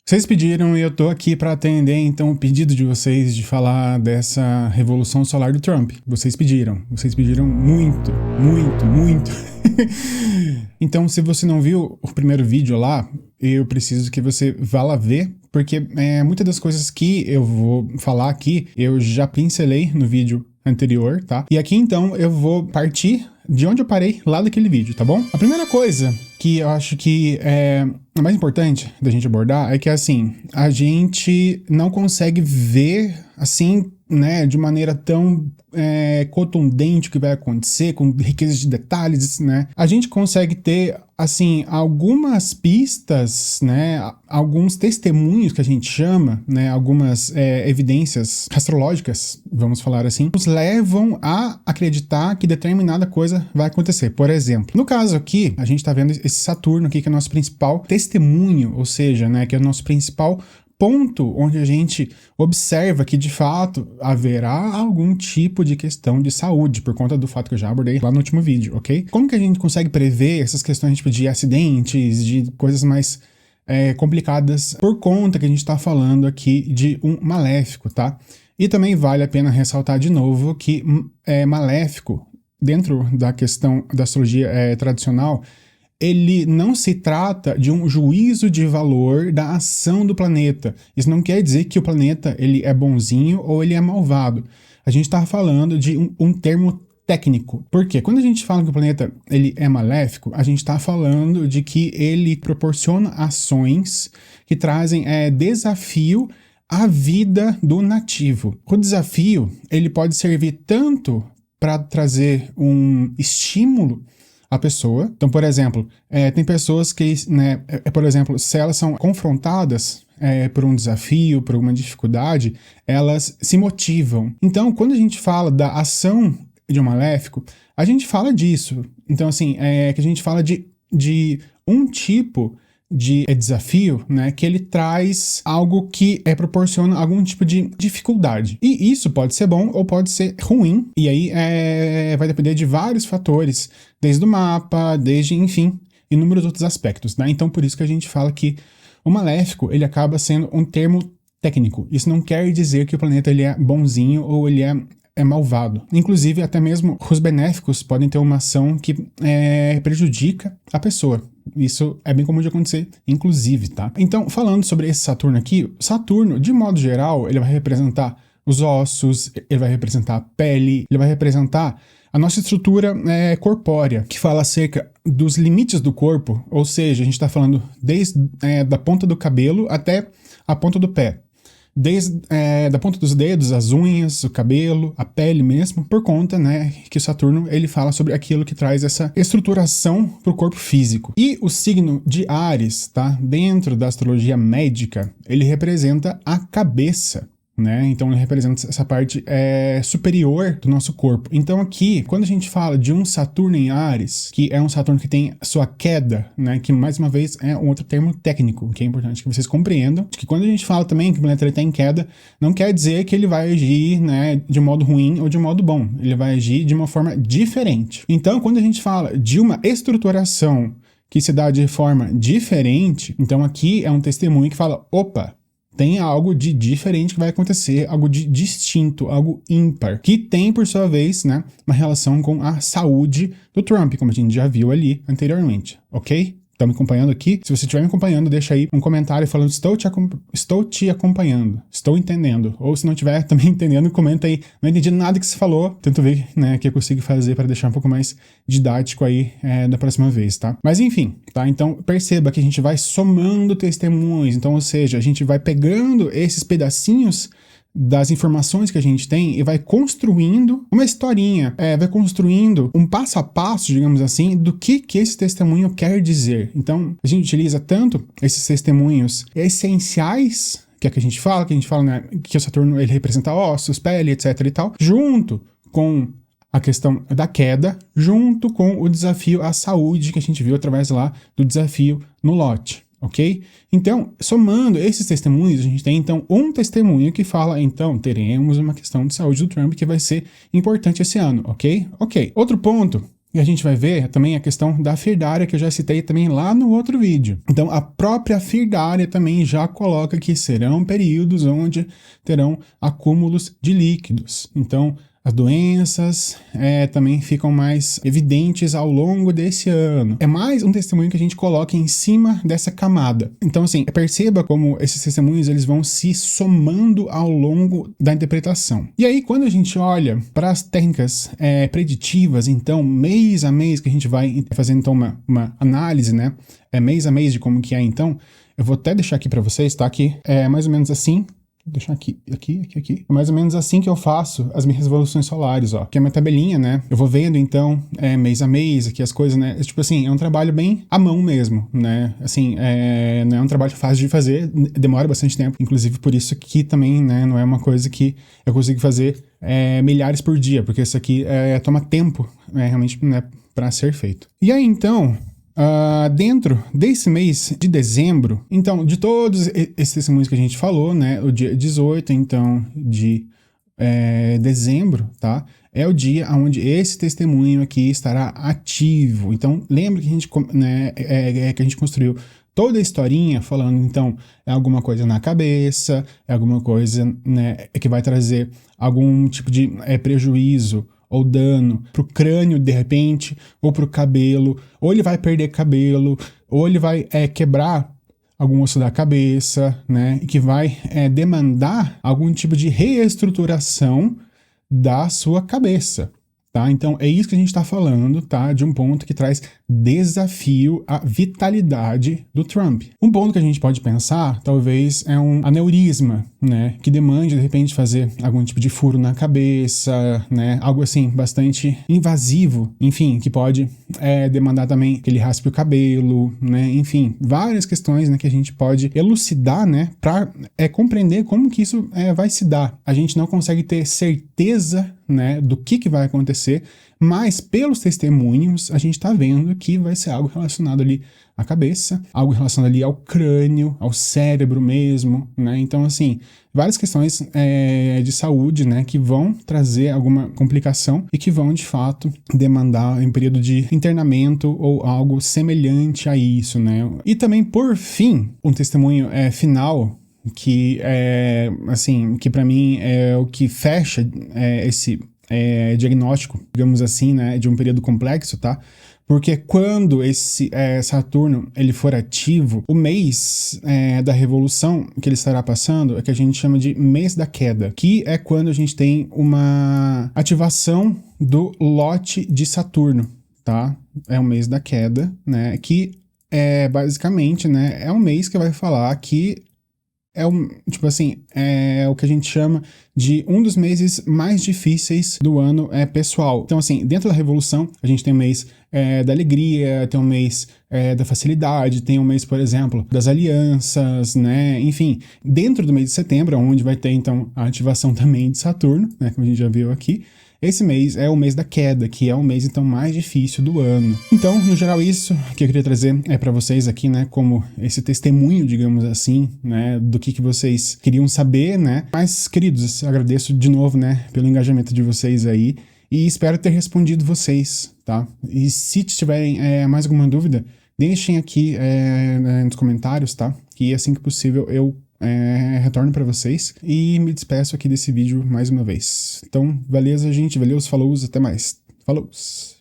Vocês pediram e eu tô aqui para atender, então, o pedido de vocês de falar dessa revolução solar do Trump. Vocês pediram muito, muito, muito. Então, se você não viu o primeiro vídeo lá, eu preciso que você vá lá ver, porque muitas das coisas que eu vou falar aqui, eu já pincelei no vídeo anterior, tá? E aqui, então, eu vou partir de onde eu parei lá daquele vídeo, tá bom? A primeira coisa que eu acho que é a mais importante da gente abordar é que, assim, a gente não consegue ver, assim, né, de maneira tão contundente o que vai acontecer, com riqueza de detalhes, né? A gente consegue ter, assim, algumas pistas, né, alguns testemunhos que a gente chama, né, algumas evidências astrológicas, vamos falar assim, nos levam a acreditar que determinada coisa vai acontecer. Por exemplo, no caso aqui, a gente tá vendo esse Saturno aqui, que é o nosso principal testemunho, ou seja, né, que é o nosso principal ponto onde a gente observa que, de fato, haverá algum tipo de questão de saúde, por conta do fato que eu já abordei lá no último vídeo, ok? Como que a gente consegue prever essas questões tipo, de acidentes, de coisas mais complicadas, por conta que a gente está falando aqui de um maléfico, tá? E também vale a pena ressaltar de novo que maléfico, dentro da questão da astrologia tradicional, ele não se trata de um juízo de valor da ação do planeta. Isso não quer dizer que o planeta ele é bonzinho ou ele é malvado. A gente está falando de um termo técnico. Por quê? Quando a gente fala que o planeta ele é maléfico, a gente está falando de que ele proporciona ações que trazem desafio à vida do nativo. O desafio ele pode servir tanto para trazer um estímulo a pessoa. Então, por exemplo, tem pessoas que, né, por exemplo, se elas são confrontadas por um desafio, por uma dificuldade, elas se motivam. Então, quando a gente fala da ação de um maléfico, a gente fala disso. Então, assim, que a gente fala de um tipo de desafio, né, que ele traz algo que proporciona algum tipo de dificuldade. E isso pode ser bom ou pode ser ruim, e aí vai depender de vários fatores, desde o mapa, desde, enfim, inúmeros outros aspectos, né? Então, por isso que a gente fala que o maléfico, ele acaba sendo um termo técnico. Isso não quer dizer que o planeta ele é bonzinho ou ele é malvado. Inclusive, até mesmo os benéficos podem ter uma ação que prejudica a pessoa. Isso é bem comum de acontecer, inclusive, tá? Então, falando sobre esse Saturno aqui, Saturno, de modo geral, ele vai representar os ossos, ele vai representar a pele, ele vai representar a nossa estrutura corpórea, que fala acerca dos limites do corpo, ou seja, a gente está falando desde da ponta do cabelo até a ponta do pé. Desde da ponta dos dedos, as unhas, o cabelo, a pele mesmo, por conta, né, que o Saturno ele fala sobre aquilo que traz essa estruturação para o corpo físico. E o signo de Áries, tá, dentro da astrologia médica, ele representa a cabeça, né? Então ele representa essa parte superior do nosso corpo. Então aqui, quando a gente fala de um Saturno em Áries, que é um Saturno que tem sua queda, né? Que mais uma vez é um outro termo técnico, que é importante que vocês compreendam. Que quando a gente fala também que o planeta está em queda, não quer dizer que ele vai agir, né, de modo ruim ou de modo bom. Ele vai agir de uma forma diferente. Então, quando a gente fala de uma estruturação que se dá de forma diferente, então aqui é um testemunho que fala, opa, tem algo de diferente que vai acontecer, algo de distinto, algo ímpar, que tem, por sua vez, né, uma relação com a saúde do Trump, como a gente já viu ali anteriormente, ok? Estão me acompanhando aqui? Se você estiver me acompanhando, deixa aí um comentário falando estou te acompanhando, estou entendendo. Ou se não estiver também entendendo, comenta aí, não entendi nada que você falou. Tento ver, né, o que eu consigo fazer para deixar um pouco mais didático aí da próxima vez, tá? Mas enfim, tá? Então perceba que a gente vai somando testemunhos, então, ou seja, a gente vai pegando esses pedacinhos das informações que a gente tem e vai construindo uma historinha, vai construindo um passo a passo, digamos assim, do que esse testemunho quer dizer. Então, a gente utiliza tanto esses testemunhos essenciais, que é que a gente fala, né, que o Saturno ele representa ossos, pele, etc e tal, junto com a questão da queda, junto com o desafio à saúde que a gente viu através lá do desafio no lote. Ok? Então, somando esses testemunhos, a gente tem então um testemunho que fala, então, teremos uma questão de saúde do Trump que vai ser importante esse ano, ok? Ok. Outro ponto E a gente vai ver também a questão da Firdária, que eu já citei também lá no outro vídeo. Então, a própria Firdária também já coloca que serão períodos onde terão acúmulos de líquidos. Então, as doenças também ficam mais evidentes ao longo desse ano. É mais um testemunho que a gente coloca em cima dessa camada. Então, assim, perceba como esses testemunhos eles vão se somando ao longo da interpretação. E aí, quando a gente olha para as técnicas preditivas, então, mês a mês que a gente vai fazendo então, uma análise, né? Mês a mês de como que é, então, eu vou até deixar aqui para vocês, tá? Que é mais ou menos assim. Vou deixar aqui. É mais ou menos assim que eu faço as minhas revoluções solares, ó. Que é uma tabelinha, né? Eu vou vendo, então, mês a mês, aqui as coisas, né? Tipo assim, é um trabalho bem à mão mesmo, né? Assim, não é um trabalho fácil de fazer, demora bastante tempo. Inclusive, por isso que também, né, não é uma coisa que eu consigo fazer milhares por dia, porque isso aqui toma tempo, realmente, né, pra ser feito. E aí, então... dentro desse mês de dezembro, então, de todos esses testemunhos que a gente falou, né, o dia 18, então, de dezembro, tá, é o dia onde esse testemunho aqui estará ativo. Então, lembra que a gente, né, que a gente construiu toda a historinha falando, então, é alguma coisa na cabeça, é alguma coisa, né, que vai trazer algum tipo de prejuízo ou dano pro crânio, de repente, ou pro cabelo, ou ele vai perder cabelo, ou ele vai quebrar algum osso da cabeça, né, e que vai demandar algum tipo de reestruturação da sua cabeça, tá? Então, é isso que a gente está falando, tá? De um ponto que traz desafio à vitalidade do Trump. Um ponto que a gente pode pensar, talvez, é um aneurisma, né? Que demande, de repente, fazer algum tipo de furo na cabeça, né? Algo assim, bastante invasivo, enfim, que pode demandar também que ele raspe o cabelo, né? Enfim, várias questões, né, que a gente pode elucidar, né? Para compreender como que isso vai se dar. A gente não consegue ter certeza, né, do que vai acontecer, mas pelos testemunhos a gente está vendo que vai ser algo relacionado ali à cabeça, algo relacionado ali ao crânio, ao cérebro mesmo, né? Então, assim, várias questões de saúde, né, que vão trazer alguma complicação e que vão, de fato, demandar um período de internamento ou algo semelhante a isso, né? E também, por fim, um testemunho final que assim, que para mim é o que fecha esse diagnóstico, digamos assim, né, de um período complexo, tá? Porque quando esse Saturno ele for ativo, o mês da revolução que ele estará passando é que a gente chama de mês da queda, que é quando a gente tem uma ativação do lote de Saturno, tá? É o mês da queda, né? Que basicamente, né, é um mês que vai falar que tipo assim, é o que a gente chama de um dos meses mais difíceis do ano pessoal. Então, assim, dentro da Revolução, a gente tem um mês da alegria, tem um mês da facilidade, tem um mês, por exemplo, das alianças, né? Enfim, dentro do mês de setembro, onde vai ter, então, a ativação também de Saturno, né? Como a gente já viu aqui. Esse mês é o mês da queda, que é o mês, então, mais difícil do ano. Então, no geral, isso que eu queria trazer para vocês aqui, né, como esse testemunho, digamos assim, né, do que vocês queriam saber, né. Mas, queridos, agradeço de novo, né, pelo engajamento de vocês aí e espero ter respondido vocês, tá? E se tiverem mais alguma dúvida, deixem aqui nos comentários, tá? Que assim que possível eu retorno para vocês e me despeço aqui desse vídeo mais uma vez. Então, beleza, gente? Valeu, falou, até mais. Falou!